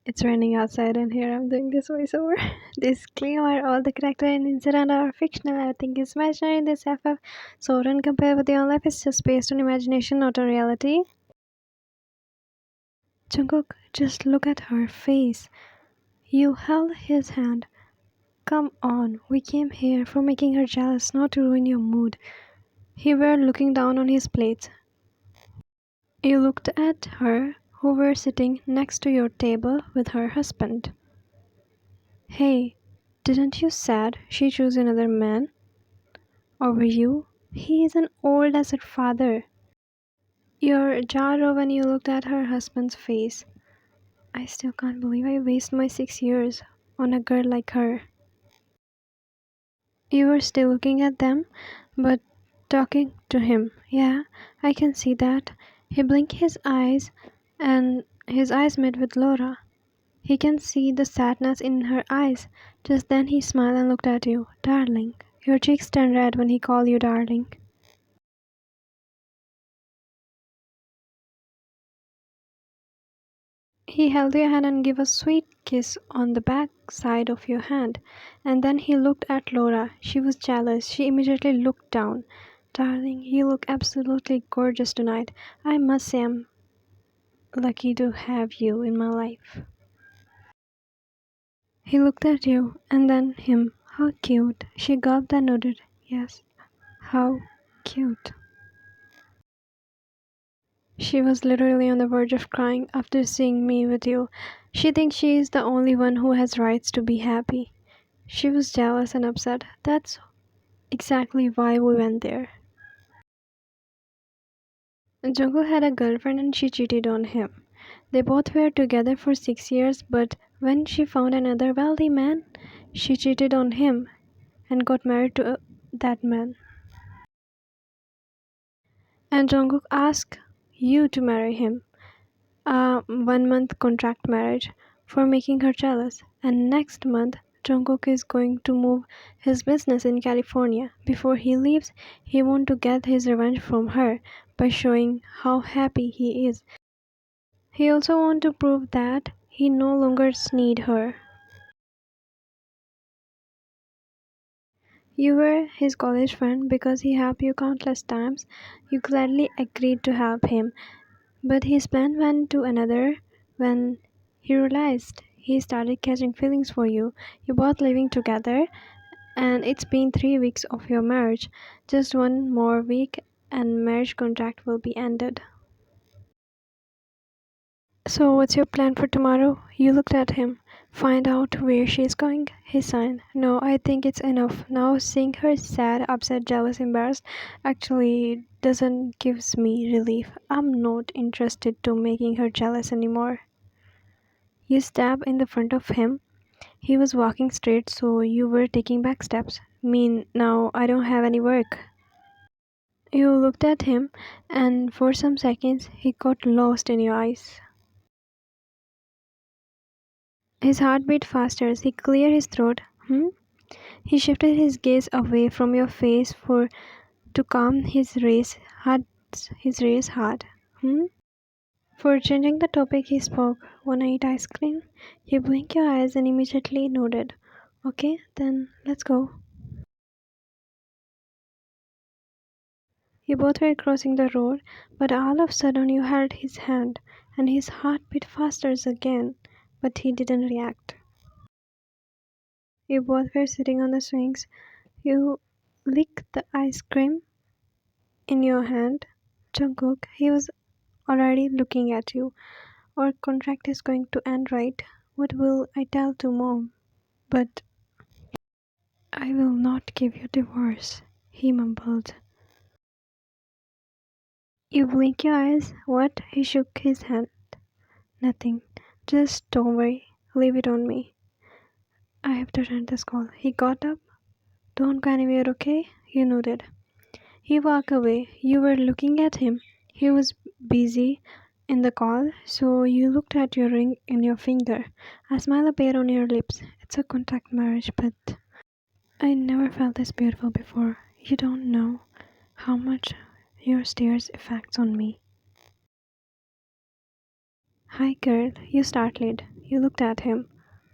It's raining outside, and here I'm doing this voiceover. Disclaimer: all the character and incident are fictional. Everything is imaginary in this FF. So don't compare with your own life. It's just based on imagination, not on reality. Jungkook, just look at her face. You held his hand. Come on, we came here for making her jealous, not to ruin your mood. He were looking down on his plate. You looked at her, who were sitting next to your table with her husband. Hey, didn't you said she chose another man? Over you? He is an old as her father. Your jaw dropped when you looked at her husband's face. I still can't believe I wasted my 6 years on a girl like her. You were still looking at them, but talking to him. Yeah, I can see that. He blinked his eyes, and his eyes met with Laura. He can see the sadness in her eyes. Just then he smiled and looked at you. Darling. Your cheeks turned red when he called you darling. He held your hand and gave a sweet kiss on the back side of your hand. And then he looked at Laura. She was jealous. She immediately looked down. Darling, you look absolutely gorgeous tonight. I must say I'm lucky to have you in my life. He looked at you and then him. How cute. She gulped and nodded. Yes. How cute. She was literally on the verge of crying after seeing me with you. She thinks she is the only one who has rights to be happy. She was jealous and upset. That's exactly why we went there. Jungkook had a girlfriend and she cheated on him. They both were together for 6 years, but when she found another wealthy man, she cheated on him and got married to that man. And Jungkook asked you to marry him. A 1 month contract marriage for making her jealous. And next month, Jungkook is going to move his business in California. Before he leaves, he wants to get his revenge from her by showing how happy he is. He also wants to prove that he no longer needs her. You were his college friend because he helped you countless times. You gladly agreed to help him. But his plan went to another when he realized he started catching feelings for you. You both living together, and it's been 3 weeks of your marriage. Just one more week, and marriage contract will be ended. So, what's your plan for tomorrow? You looked at him. Find out where she's going? He signed. No, I think it's enough. Now, seeing her sad, upset, jealous, embarrassed actually doesn't gives me relief. I'm not interested to making her jealous anymore. You stepped in the front of him. He was walking straight, so you were taking back steps. Mean now I don't have any work. You looked at him, and for some seconds he got lost in your eyes. His heart beat faster as he cleared his throat. Hmm? He shifted his gaze away from your face for to calm his race heart. Hmm? For changing the topic he spoke. Wanna eat ice cream? You blinked your eyes and immediately nodded. Okay, then let's go. You both were crossing the road, but all of a sudden you held his hand, and his heart beat faster again, but he didn't react. You both were sitting on the swings. You licked the ice cream in your hand. Jungkook, he was already looking at you. Our contract is going to end, right? What will I tell to mom? But I will not give you divorce, he mumbled. You blink your eyes. What? He shook his hand. Nothing. Just don't worry. Leave it on me. I have to attend this call. He got up. Don't go anywhere, okay? You nodded. He walked away. You were looking at him. He was busy in the call, so you looked at your ring in your finger. A smile appeared on your lips. It's a contract marriage, but I never felt this beautiful before. You don't know how much your stares affects on me. Hi girl, you startled. You looked at him.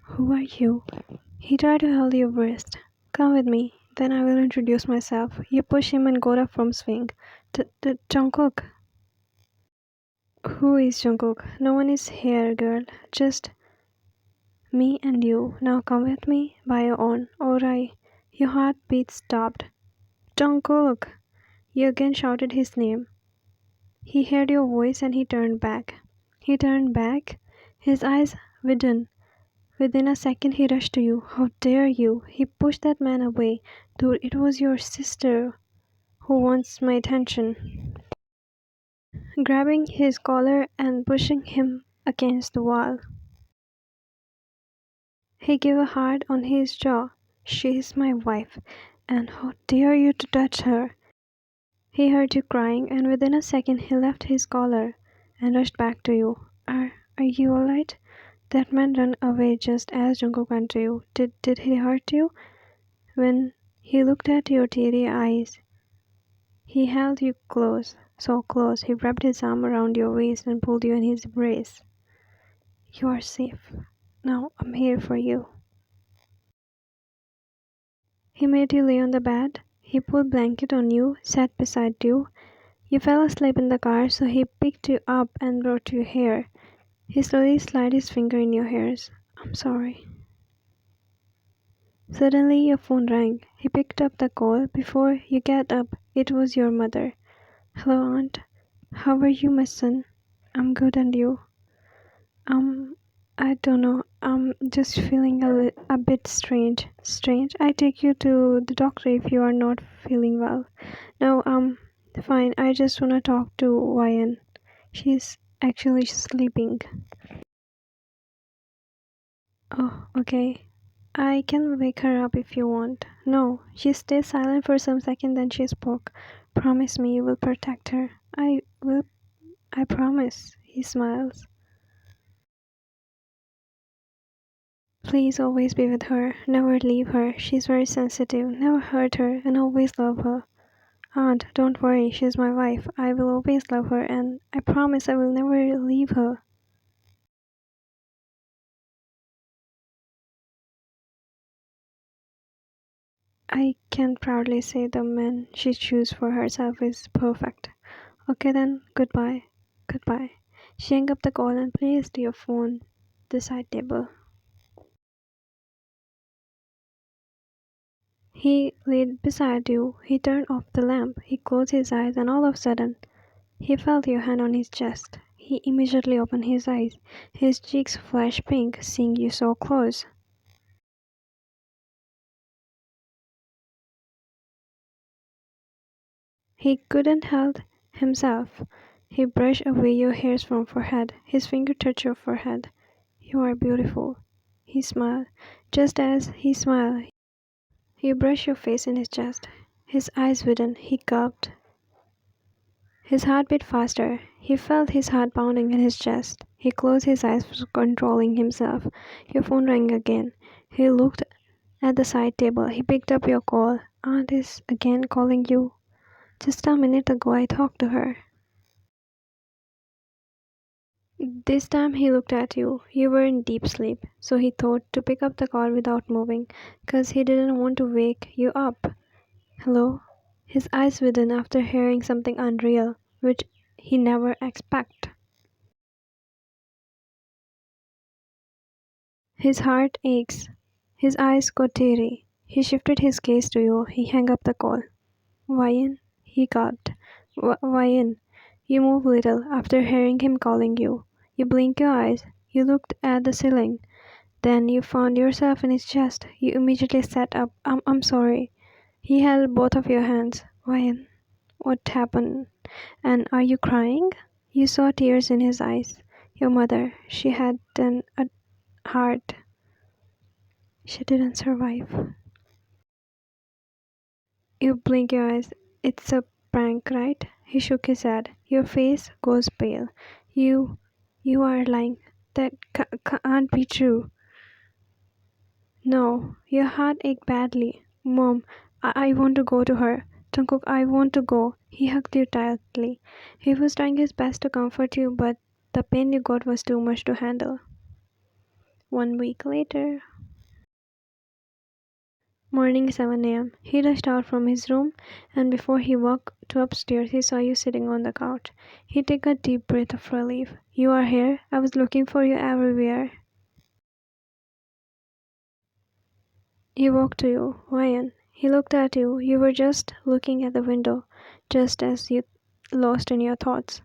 Who are you? He tried to hold your wrist. Come with me, then I will introduce myself. You push him and got up from swing. Jungkook. Who is Jungkook? No one is here, girl. Just me and you. Now come with me by your own. Alright. Your heartbeat stopped. Jungkook! You again shouted his name. He heard your voice and he turned back. He turned back, his eyes widened. Within a second, he rushed to you. How dare you! He pushed that man away. Dude, it was your sister who wants my attention. Grabbing his collar and pushing him against the wall. He gave a hard on his jaw. She is my wife, and how dare you to touch her? He heard you crying, and within a second he left his collar and rushed back to you. Are you alright? That man ran away just as Jungkook went to you. Did he hurt you? When he looked at your teary eyes, he held you close, so close. He wrapped his arm around your waist and pulled you in his embrace. You are safe. Now I'm here for you. He made you lay on the bed. He pulled blanket on you, sat beside you. You fell asleep in the car, so he picked you up and brought you here. He slowly slid his finger in your hairs. I'm sorry. Suddenly your phone rang. He picked up the call. Before you get up, it was your mother. Hello, Aunt. How are you, my son? I'm good, and you? Um, I don't know. I'm just feeling a bit strange. Strange? I take you to the doctor if you are not feeling well. No, fine. I just wanna talk to Ryan. She's actually sleeping. Oh, okay. I can wake her up if you want. No, she stayed silent for some seconds, then she spoke. Promise me you will protect her. I will. I promise. He smiles. Please always be with her. Never leave her. She's very sensitive. Never hurt her and always love her. Aunt, don't worry. She's my wife. I will always love her and I promise I will never leave her. I can proudly say the man she chooses for herself is perfect. Okay then, goodbye. Goodbye. She hung up the call and placed your phone the side table. He laid beside you. He turned off the lamp. He closed his eyes and all of a sudden he felt your hand on his chest. He immediately opened his eyes. His cheeks flashed pink, seeing you so close. He couldn't help himself. He brushed away your hairs from forehead. His finger touched your forehead. You are beautiful. He smiled. Just as he smiled, he brushed your face in his chest. His eyes widened. He gulped. His heart beat faster. He felt his heart pounding in his chest. He closed his eyes, controlling himself. Your phone rang again. He looked at the side table. He picked up your call. Aunt is again calling you. Just a minute ago I talked to her. This time he looked at you. You were in deep sleep, so he thought to pick up the call without moving, 'cause he didn't want to wake you up. Hello? His eyes widened after hearing something unreal, which he never expected. His heart aches. His eyes got teary. He shifted his gaze to you. He hung up the call. Ryan? He gulped. Ryan. You moved little after hearing him calling you. You blinked your eyes. You looked at the ceiling. Then you found yourself in his chest. You immediately sat up. I'm sorry. He held both of your hands. Ryan, what happened? And are you crying? You saw tears in his eyes. Your mother, she had a heart. She didn't survive. You blink your eyes. It's a prank, right? He shook his head. Your face goes pale. You, you are lying. That can't be true. No, your heart ached badly. Mom, I want to go to her. Jungkook, I want to go. He hugged you tightly. He was trying his best to comfort you, but the pain you got was too much to handle. 1 week later. Morning 7 a.m. He rushed out from his room, and before he walked to upstairs, he saw you sitting on the couch. He took a deep breath of relief. You are here? I was looking for you everywhere. He walked to you. Ryan. He looked at you. You were just looking at the window, just as you lost in your thoughts.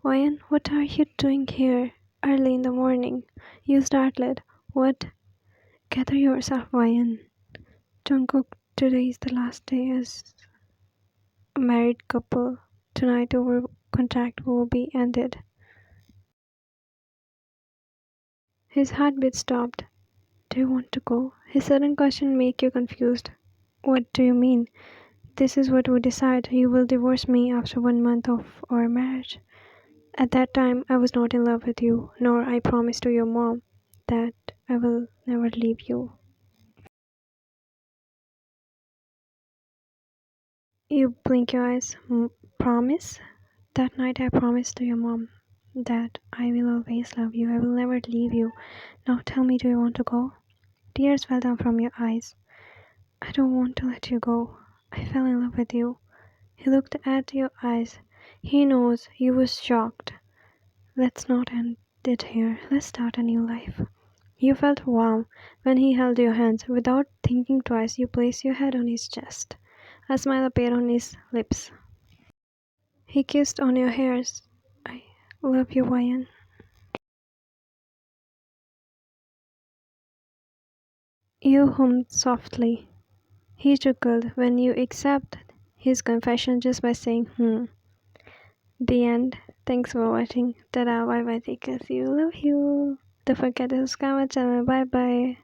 Ryan, what are you doing here? Early in the morning. You startled. What? Gather yourself, Ryan. Jungkook, today is the last day as a married couple. Tonight our contract will be ended. His heartbeat stopped. Do you want to go? His sudden question made you confused. What do you mean? This is what we decide. You will divorce me after 1 month of our marriage. At that time, I was not in love with you, nor I promised to your mom that I will never leave you. You blink your eyes. Promise? That night I promised to your mom that I will always love you. I will never leave you. Now tell me, do you want to go? Tears fell down from your eyes. I don't want to let you go. I fell in love with you. He looked at your eyes. He knows you were shocked. Let's not end it here. Let's start a new life. You felt warm when he held your hands. Without thinking twice, you placed your head on his chest. A smile appeared on his lips. He kissed on your hairs. I love you, Ryan. You hummed softly. He chuckled when you accepted his confession just by saying, The end. Thanks for watching. Ta-da, bye bye, take care. See you, love you. Don't forget to subscribe my channel. Bye bye.